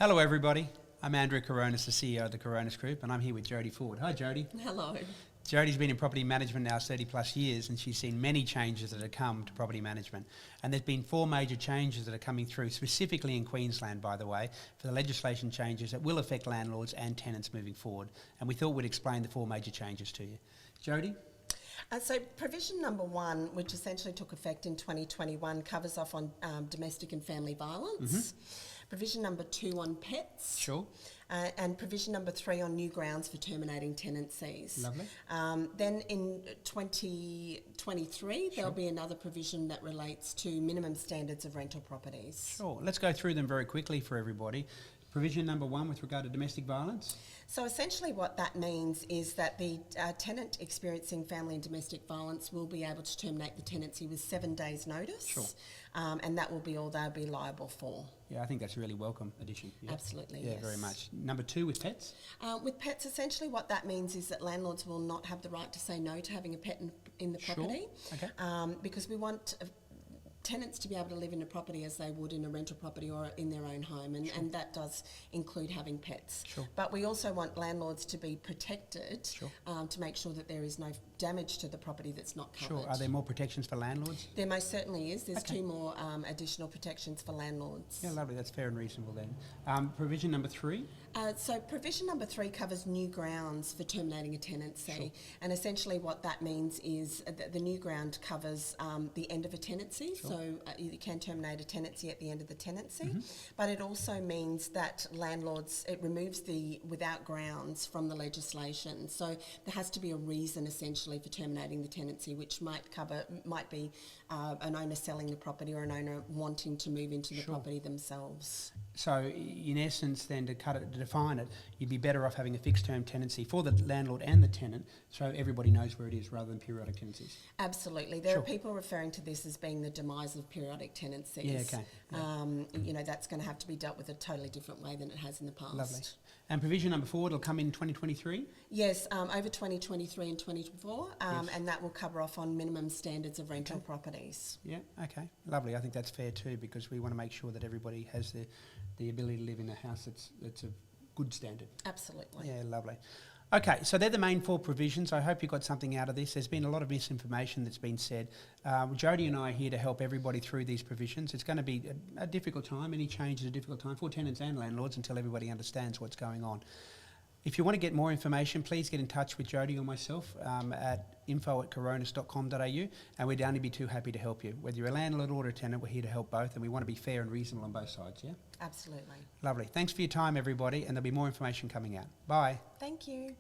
Hello everybody, I'm Andrew Coronis, the CEO of the Coronis Group, and I'm here with Jodie Ford. Hi Jodie. Hello. Jodie's been in property management now 30 plus years, and she's seen many changes that have come to property management. And there's been 4 major changes that are coming through, specifically in Queensland, by the way, for the legislation changes that will affect landlords and tenants moving forward. And we thought we'd explain the 4 major changes to you. Jodie? So provision number 1, which essentially took effect in 2021, covers off on domestic and family violence. Provision number 2 on pets. Sure. And provision number 3 on new grounds for terminating tenancies. Lovely. Then in 2023, there'll be another provision that relates to minimum standards of rental properties. Sure. Let's go through them very quickly for everybody. Provision number 1 with regard to domestic violence. So essentially what that means is that the tenant experiencing family and domestic violence will be able to terminate the tenancy with 7 days' notice. Sure. And that will be all they'll be liable for. Yeah, I think that's a really welcome addition. Yeah. Absolutely, yeah, yes. very much. Number 2 with pets? With pets, essentially what that means is that landlords will not have the right to say no to having a pet in the property. Okay. Because we want tenants to be able to live in a property as they would in a rental property or in their own home, and that does include having pets. Sure. But we also want landlords to be protected to make sure that there is no damage to the property that's not covered. Sure. Are there more protections for landlords? There most certainly is. There's 2 more additional protections for landlords. Yeah, lovely. That's fair and reasonable then. Provision number 3? So provision number 3 covers new grounds for terminating a tenancy. Sure. And essentially what that means is that the new ground covers the end of a tenancy. Sure. So you can terminate a tenancy at the end of the tenancy. But it also means that landlords, it removes the without grounds from the legislation. So there has to be a reason essentially for terminating the tenancy, which might be an owner selling the property or an owner wanting to move into the property themselves. So in essence then, to define it, you'd be better off having a fixed term tenancy for the landlord and the tenant so everybody knows where it is rather than periodic tenancies. Absolutely. There are people referring to this as being the demise of periodic tenancies. Yeah, okay. Yeah. That's going to have to be dealt with a totally different way than it has in the past. Lovely. And provision number 4, it'll come in 2023? Yes, over 2023 and 2024, and that will cover off on minimum standards of rental properties. Yeah, okay. Lovely. I think that's fair too, because we want to make sure that everybody has the ability to live in a house that's of good standard. Absolutely. Yeah, lovely. Okay, so they're the main 4 provisions. I hope you got something out of this. There's been a lot of misinformation that's been said. Jodie and I are here to help everybody through these provisions. It's going to be a difficult time. Any change is a difficult time for tenants and landlords until everybody understands what's going on. If you want to get more information, please get in touch with Jodie or myself at info@coronis.com.au, and we'd only be too happy to help you. Whether you're a landlord or a tenant, we're here to help both, and we want to be fair and reasonable on both sides, yeah? Absolutely. Lovely. Thanks for your time, everybody, and there'll be more information coming out. Bye. Thank you.